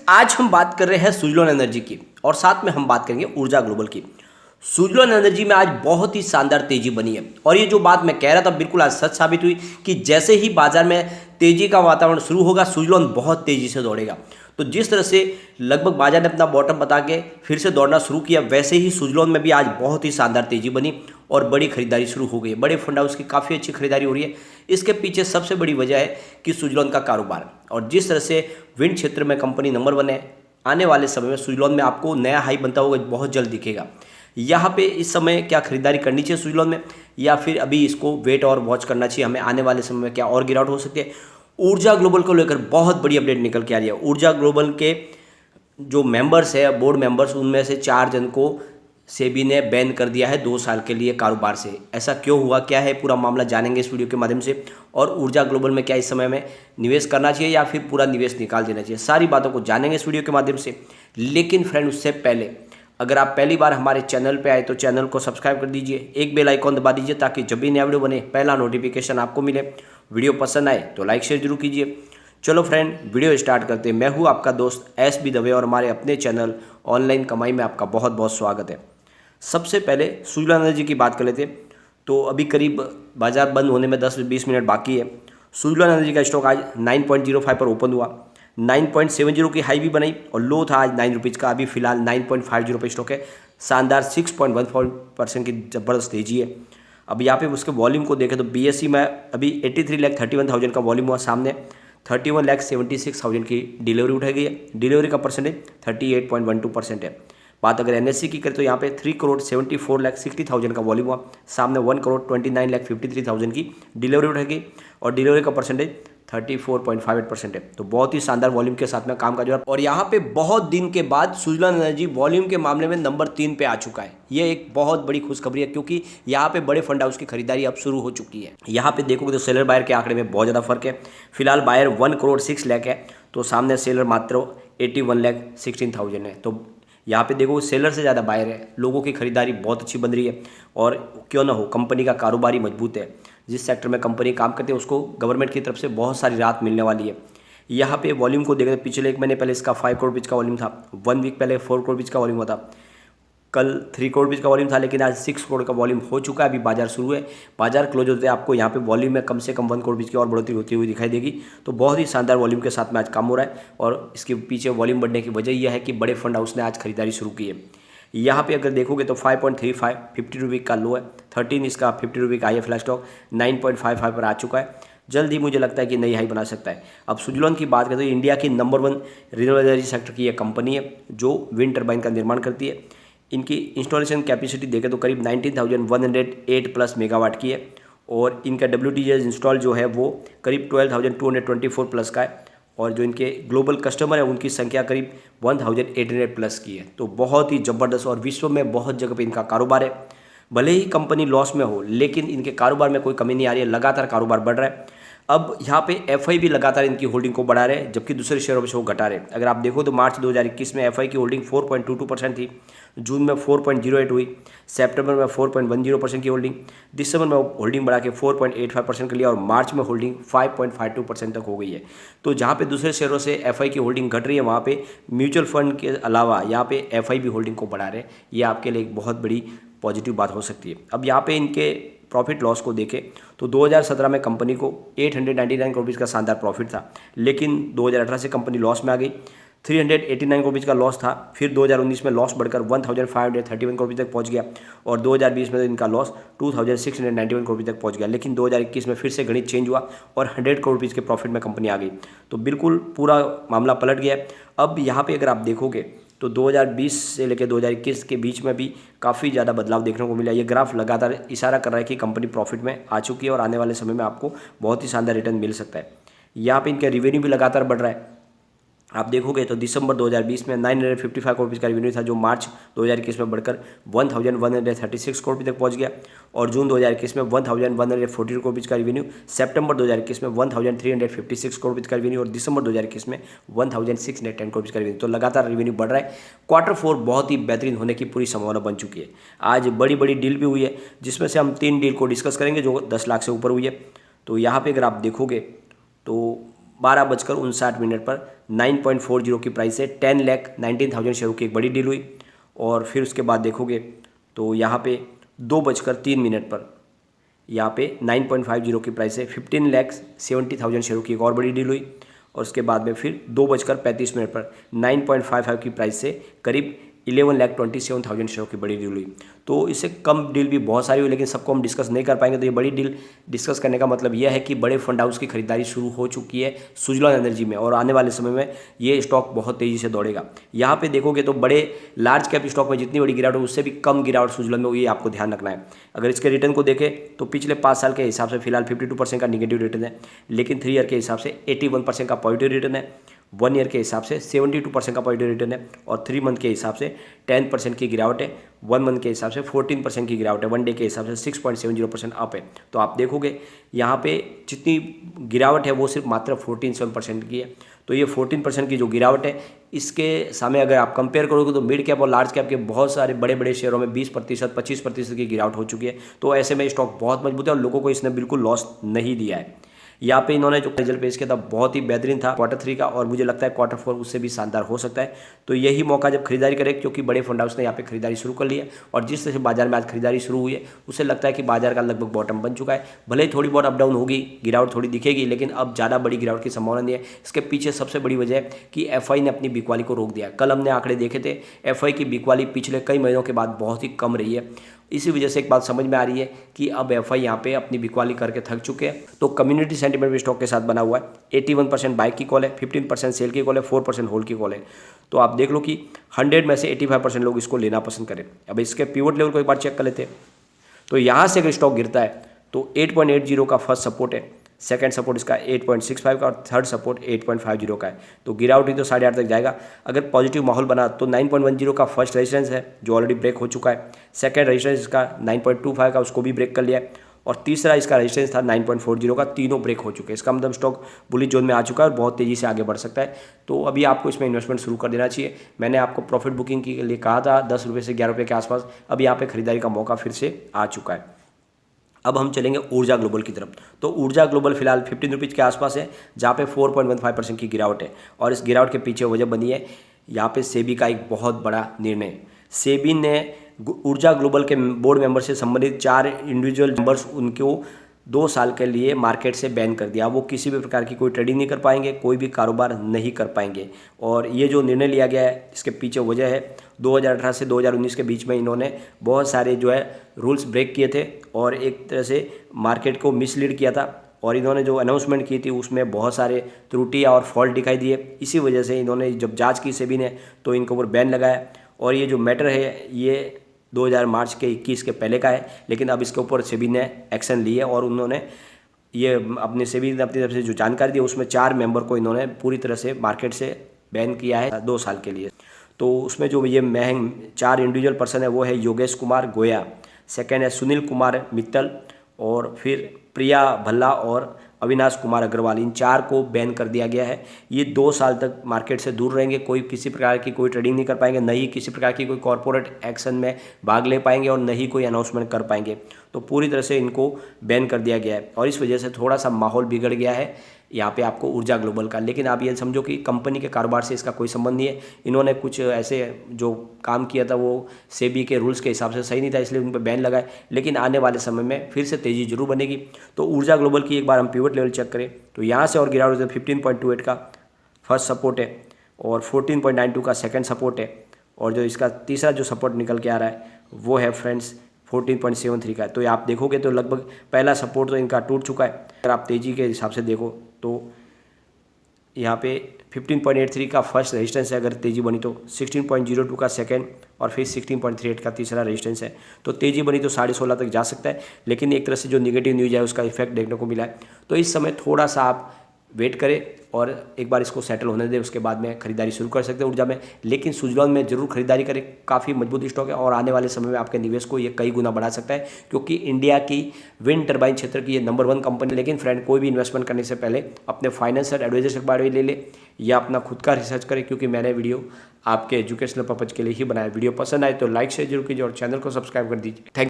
आज हम बात कर रहे हैं सुजलॉन एनर्जी की और साथ में हम बात करेंगे ऊर्जा ग्लोबल की। सुजलॉन एनर्जी में आज बहुत ही शानदार तेजी बनी है और ये जो बात मैं कह रहा था बिल्कुल आज सच साबित हुई कि जैसे ही बाजार में तेजी का वातावरण शुरू होगा सुजलॉन बहुत तेजी से दौड़ेगा। तो जिस तरह से लगभग बाजार ने अपना बॉटम बता के फिर से दौड़ना शुरू किया, वैसे ही सुजलॉन में भी आज बहुत ही शानदार तेजी बनी और बड़ी खरीदारी शुरू हो गई। बड़े फंड हाउस की काफ़ी अच्छी खरीदारी हो रही है। इसके पीछे सबसे बड़ी वजह है कि सुजलॉन का कारोबार और जिस तरह से विंड क्षेत्र में कंपनी नंबर 1 है। आने वाले समय में सुजलॉन में आपको नया हाई बनता हुआ बहुत जल्द दिखेगा। यहाँ पे इस समय क्या खरीदारी करनी चाहिए सुजलॉन में, या फिर अभी इसको वेट और वॉच करना चाहिए हमें, आने वाले समय में क्या और गिरावट हो सकती है। ऊर्जा ग्लोबल को लेकर बहुत बड़ी अपडेट निकल के आ रही है। ऊर्जा ग्लोबल के जो मेंबर्स है, बोर्ड मेंबर्स, उनमें से 4 जन को सेबी ने बैन कर दिया है 2 साल के लिए कारोबार से। ऐसा क्यों हुआ, क्या है पूरा मामला जानेंगे इस वीडियो के माध्यम से। और ऊर्जा ग्लोबल में क्या इस समय में निवेश करना चाहिए या फिर पूरा निवेश निकाल देना चाहिए, सारी बातों को जानेंगे इस वीडियो के माध्यम से। लेकिन फ्रेंड, उससे पहले अगर आप पहली बार हमारे चैनल पे आए तो चैनल को सब्सक्राइब कर दीजिए, एक बेल आइकॉन दबा दीजिए ताकि जब भी नया वीडियो बने पहला नोटिफिकेशन आपको मिले। वीडियो पसंद आए तो लाइक शेयर जरूर कीजिए। चलो फ्रेंड, वीडियो स्टार्ट करते हैं। मैं हूँ आपका दोस्त SB दवे और हमारे अपने चैनल ऑनलाइन कमाई में आपका बहुत बहुत स्वागत है। सबसे पहले सुजलॉन एनर्जी की बात कर लेते हैं। तो अभी करीब बाजार बंद होने में 10-20 मिनट बाकी है। सुजलॉन एनर्जी का स्टॉक आज 9.05 पर ओपन हुआ, 9.70 की हाई भी बनाई और लो था आज 9 रुपीज़ का। अभी फिलहाल 9.50 पे स्टॉक है। शानदार 6.14% की ज़बरदस्त तेजी है। अब यहाँ पे उसके वॉल्यूम को देखें तो BSE में अभी 83,31,000 का वॉल्यूम हुआ, सामने 31,76,000 की डिलीवरी उठाई गई है। डिलीवरी का परसेंटेज 38.12% है। बात अगर NSE की करें तो यहाँ पे 3,74,60,000 का वॉल्यूम हुआ, सामने 1,29,53,000 की डिलीवरी उठाई गई और डिलीवरी का परसेंटेज 34.58% है। तो बहुत ही शानदार वॉल्यूम के साथ में काम का जो, और यहाँ पे बहुत दिन के बाद सुजलॉन एनर्जी वॉल्यूम के मामले में नंबर 3 पे आ चुका है। ये एक बहुत बड़ी खुशखबरी है क्योंकि यहाँ पे बड़े फंड हाउस की खरीदारी अब शुरू हो चुकी है। यहाँ पे देखोगे तो सेलर बायर के आंकड़े में बहुत ज़्यादा फर्क है। फिलहाल बायर 1,06,00,000 है तो सामने सेलर मात्र 81,16,000 है। तो यहाँ पे देखो सेलर से ज़्यादा बायर है। लोगों की खरीदारी बहुत अच्छी बन रही है और क्यों ना हो, कंपनी का कारोबार ही मजबूत है। जिस सेक्टर में कंपनी काम करती है उसको गवर्नमेंट की तरफ से बहुत सारी राहत मिलने वाली है। यहाँ पे वॉल्यूम को देखें तो पिछले 1 महीने पहले इसका 5 करोड़ रुपये का वॉल्यूम था, 1 वीक पहले 4 करोड़ रुपये का वॉल्यूम हुआ था, कल 3 करोड़ रुपये का वॉल्यूम था, लेकिन आज 6 करोड़ का वॉल्यूम हो चुका है। अभी बाजार शुरू है, बाजार क्लोज होते हैं आपको यहाँ पे वॉल्यूम में कम से कम 1 करोड़ रुपये की और बढ़ोतरी होती हुई दिखाई देगी। तो बहुत ही शानदार वॉल्यूम के साथ में आज काम हो रहा है और इसके पीछे वॉल्यूम बढ़ने की वजह यह है कि बड़े फंड हाउस ने आज खरीदारी शुरू की है। यहाँ पे अगर देखोगे तो 5.35 50 रुपये का लो है, 13 इसका 50 रुपये का हाई है। फ्लैश स्टॉक 9.55 पर आ चुका है। जल्द ही मुझे लगता है कि नई हाई बना सकता है। अब सुजलॉन की बात करें तो इंडिया की नंबर 1 रिन्यूएबल एनर्जी सेक्टर की यह कंपनी है जो विंड टर्बाइन का निर्माण करती है। इनकी इंस्टॉलेशन कैपेसिटी देखें तो करीब 19,108 प्लस मेगावाट की है और इनका WTG इंस्टॉल जो है वो करीब 12,224 प्लस का है और जो इनके ग्लोबल कस्टमर है उनकी संख्या करीब 1,800 प्लस की है। तो बहुत ही ज़बरदस्त और विश्व में बहुत जगह पे इनका कारोबार है। भले ही कंपनी लॉस में हो लेकिन इनके कारोबार में कोई कमी नहीं आ रही है, लगातार कारोबार बढ़ रहा है। अब यहाँ पे FI भी लगातार इनकी होल्डिंग को बढ़ा रहे हैं जबकि दूसरे शेयरों से वो घटा रहे हैं। अगर आप देखो तो मार्च 2021 में FI की होल्डिंग 4.22% थी, जून में 4.08 हुई, सितंबर में 4.10% की होल्डिंग, दिसंबर में होल्डिंग बढ़ा के 4.85% कर लिया और मार्च में होल्डिंग 5.52% तक हो गई है। तो जहाँ पे दूसरे शेयरों से FI की होल्डिंग घट रही है वहाँ पे म्यूचुअल फंड के अलावा यहाँ पे FI भी होल्डिंग को बढ़ा रहे हैं। ये आपके लिए एक बहुत बड़ी पॉजिटिव बात हो सकती है। अब यहाँ पे इनके प्रॉफिट लॉस को देखें तो 2017 में कंपनी को 899 करोड़ का शानदार प्रॉफिट था, लेकिन 2018 से कंपनी लॉस में आ गई। 389 करोड़ का लॉस था, फिर 2019 में लॉस बढ़कर 1531 करोड़ तक पहुंच गया और 2020 में तो इनका लॉस 2691 करोड़ तक पहुंच गया। लेकिन 2021 में फिर से गणित चेंज हुआ और 100 करोड़ रुपीज़ के प्रॉफिट में कंपनी आ गई। तो बिल्कुल पूरा मामला पलट गया है। अब यहाँ पे अगर आप देखोगे तो 2020 से लेकर 2021 के बीच में भी काफ़ी ज़्यादा बदलाव देखने को मिला। ये ग्राफ लगातार इशारा कर रहा है कि कंपनी प्रॉफिट में आ चुकी है और आने वाले समय में आपको बहुत ही शानदार रिटर्न मिल सकता है। यहाँ पे इनका रेवेन्यू भी लगातार बढ़ रहा है। आप देखोगे तो दिसंबर 2020 में 955 करोड़ रुपये का रेवेन्यू था जो मार्च 2021 में बढ़कर 1136 करोड़ रुपये तक पहुंच गया और जून 2021 में 1140 करोड़ रुपये का रेवेन्यू, सितंबर 2021 में 1356 करोड़ रुपये का रेवेन्यू और दिसंबर 2021 में 1610 करोड़ रुपये का रेवेन्यू। तो लगातार रेवेन्यू बढ़ रहा है। Q4 बहुत ही बेहतरीन होने की पूरी संभावना बन चुकी है। आज बड़ी बड़ी डील भी हुई है जिसमें से हम 3 डील को डिस्कस करेंगे जो 10 लाख से ऊपर हुई है। तो यहाँ पर अगर आप देखोगे तो 12:59 पर 9.40 की प्राइस से 10,19,000 शेयरों की एक बड़ी डील हुई। और फिर उसके बाद देखोगे तो यहाँ पे 2:03 पर यहाँ पे 9.50 की प्राइस से 15,70,000 शेयरों की एक और बड़ी डील हुई। और उसके बाद में फिर 2:35 पर 9.55 की प्राइस से करीब 11,27,000 शेयरों की बड़ी डील हुई। तो इससे कम डील भी बहुत सारी हुई, लेकिन सबको हम डिस्कस नहीं कर पाएंगे। तो ये बड़ी डील डिस्कस करने का मतलब यह है कि बड़े फंड हाउस की खरीदारी शुरू हो चुकी है सुजलॉन एनर्जी में, और आने वाले समय में ये स्टॉक बहुत तेज़ी से दौड़ेगा। यहाँ पे देखोगे तो बड़े लार्ज कैप स्टॉक में जितनी बड़ी गिरावट है उससे भी कम गिरावट सुजलॉन में हुई है, आपको ध्यान रखना है। अगर इसके रिटर्न को देखें तो पिछले 5 साल के हिसाब से फिलहाल 52% का निगेटिव रिटर्न है, लेकिन 3 ईयर के हिसाब से 81% का पॉजिटिव रिटर्न है, 1 ईयर के हिसाब से 72% का पॉजिटिव रिटर्न है, और 3 मंथ के हिसाब से 10% की गिरावट है, 1 मंथ के हिसाब से 14% की गिरावट है, 1 डे के हिसाब से 6.70% अप है। तो आप देखोगे यहाँ पे जितनी गिरावट है वो सिर्फ मात्र 14% की है। तो ये 14% की जो गिरावट है, इसके सामने अगर आप कंपेयर करोगे तो मिड कैप और लार्ज कैप के बहुत सारे बड़े बड़े शेयरों में 20%, 25% की गिरावट हो चुकी है। तो ऐसे में स्टॉक बहुत मजबूत है और लोगों को इसने बिल्कुल लॉस नहीं दिया है। यहाँ पे इन्होंने जो रिजल्ट पेश किया था बहुत ही बेहतरीन था Q3 का, और मुझे लगता है Q4 उससे भी शानदार हो सकता है। तो यही मौका जब खरीदारी करें, क्योंकि बड़े फंड हाउस ने यहाँ पे खरीदारी शुरू कर ली है, और जिस तरह से बाजार में आज खरीदारी शुरू हुई है उससे लगता है कि बाजार का लगभग बॉटम बन चुका है। भले ही थोड़ी बहुत अप डाउन होगी, गिरावट थोड़ी दिखेगी, लेकिन अब ज़्यादा बड़ी गिरावट की संभावना नहीं है। इसके पीछे सबसे बड़ी वजह है कि FI ने अपनी बिकवाली को रोक दिया। कल हमने आंकड़े देखे थे, FI की बिकवाली पिछले कई महीनों के बाद बहुत ही कम रही है। इसी वजह से एक बात समझ में आ रही है कि अब FI यहाँ पे अपनी बिकवाली करके थक चुके हैं। तो कम्युनिटी सेंटीमेंट भी स्टॉक के साथ बना हुआ है। 81% बाइक की कॉल है, 15% सेल की कॉल है, 4% होल्ड की कॉल है। तो आप देख लो कि 100 में से 85% लोग इसको लेना पसंद करें। अब इसके पिवट लेवल को एक बार चेक कर लेते हैं। तो यहाँ से अगर स्टॉक गिरता है तो 8.80 का फर्स्ट सपोर्ट है, सेकंड सपोर्ट इसका 8.65 का, और थर्ड सपोर्ट 8.50 का है। तो गिरावट ही तो 8.5 तक जाएगा। अगर पॉजिटिव माहौल बना तो 9.10 का फर्स्ट रेजिस्टेंस है जो ऑलरेडी ब्रेक हो चुका है। सेकंड रेजिस्टेंस इसका 9.25 का, उसको भी ब्रेक कर लिया है, और तीसरा इसका रेजिस्टेंस था 9.40 का। तीनों ब्रेक हो चुके हैं। इसका मतलब स्टॉक बुलिश जोन में आ चुका है और बहुत तेज़ी से आगे बढ़ सकता है। तो अभी आपको इसमें इन्वेस्टमेंट शुरू कर देना चाहिए। मैंने आपको प्रॉफिट बुकिंग के लिए कहा था 10 रुपये से 11 रुपये के आसपास। अब यहाँ पे खरीदारी का मौका फिर से आ चुका है। अब हम चलेंगे ऊर्जा ग्लोबल की तरफ। तो ऊर्जा ग्लोबल फिलहाल 15 रुपीज़ के आसपास है, जहाँ पे 4.15% की गिरावट है, और इस गिरावट के पीछे वजह बनी है यहाँ पे सेबी का एक बहुत बड़ा निर्णय। सेबी ने ऊर्जा ग्लोबल के बोर्ड मेंबर से संबंधित 4 इंडिविजुअल मेंबर्स उनको 2 साल के लिए मार्केट से बैन कर दिया। वो किसी भी प्रकार की कोई ट्रेडिंग नहीं कर पाएंगे, कोई भी कारोबार नहीं कर पाएंगे। और ये जो निर्णय लिया गया है इसके पीछे वजह है 2018 से 2019 के बीच में इन्होंने बहुत सारे जो है रूल्स ब्रेक किए थे, और एक तरह से मार्केट को मिसलीड किया था, और इन्होंने जो अनाउंसमेंट की थी उसमें बहुत सारे त्रुटियाँ और फॉल्ट दिखाई दिए। इसी वजह से इन्होंने जब जांच की सेबी ने तो इनके ऊपर बैन लगाया। और ये जो मैटर है ये 2000 मार्च के 21 के पहले का है, लेकिन अब इसके ऊपर सेबी ने एक्शन ली है, और उन्होंने ये अपने सेबी ने अपनी तरफ से जो जानकारी दी उसमें 4 मेंबर को इन्होंने पूरी तरह से मार्केट से बैन किया है 2 साल के लिए। तो उसमें जो ये 4 इंडिविजुअल पर्सन है वो है योगेश कुमार गोया, सेकेंड है सुनील कुमार मित्तल, और फिर प्रिया भल्ला और अविनाश कुमार अग्रवाल। इन 4 को बैन कर दिया गया है। ये 2 साल तक मार्केट से दूर रहेंगे, कोई किसी प्रकार की कोई ट्रेडिंग नहीं कर पाएंगे, न ही किसी प्रकार की कोई कॉर्पोरेट एक्शन में भाग ले पाएंगे, और न ही कोई अनाउंसमेंट कर पाएंगे। तो पूरी तरह से इनको बैन कर दिया गया है, और इस वजह से थोड़ा सा माहौल बिगड़ गया है यहाँ पे आपको ऊर्जा ग्लोबल का। लेकिन आप ये समझो कि कंपनी के कारोबार से इसका कोई संबंध नहीं है। इन्होंने कुछ ऐसे जो काम किया था वो सेबी के रूल्स के हिसाब से सही नहीं था, इसलिए उन पर बैन लगाए। लेकिन आने वाले समय में फिर से तेज़ी जरूर बनेगी। तो ऊर्जा ग्लोबल की एक बार हम पिवट लेवल चेक करें तो यहाँ से और गिरावट 15.28 का फर्स्ट सपोर्ट है, और 14.92 का सेकेंड सपोर्ट है, और जो इसका तीसरा जो सपोर्ट निकल के आ रहा है वो है फ्रेंड्स 14.73 का। तो आप देखोगे तो लगभग पहला सपोर्ट तो इनका टूट चुका है। अगर आप तेज़ी के हिसाब से देखो तो यहाँ पे 15.83 का फर्स्ट रेजिस्टेंस है, अगर तेज़ी बनी तो 16.02 का सेकंड, और फिर 16.38 का तीसरा रेजिस्टेंस है। तो तेज़ी बनी तो 16.5 तक जा सकता है, लेकिन एक तरह से जो नेगेटिव न्यूज़ है उसका इफेक्ट देखने को मिला है। तो इस समय थोड़ा सा आप वेट करें और एक बार इसको सेटल होने दें, उसके बाद में खरीदारी शुरू कर सकते हैं ऊर्जा में। लेकिन सुजलॉन में जरूर खरीदारी करें, काफ़ी मजबूत स्टॉक है, और आने वाले समय में आपके निवेश को ये कई गुना बढ़ा सकता है, क्योंकि इंडिया की विंड टर्बाइन क्षेत्र की ये नंबर 1 कंपनी। लेकिन फ्रेंड, कोई भी इन्वेस्टमेंट करने से पहले अपने फाइनेंशियल एडवाइजर से बारे में ले ले, या अपना खुद का रिसर्च करें, क्योंकि मैंने वीडियो आपके एजुकेशनल पर्पज के लिए ही बनाया। वीडियो पसंद आए तो लाइक शेयर जरूर कीजिए और चैनल को सब्सक्राइब कर दीजिए। थैंक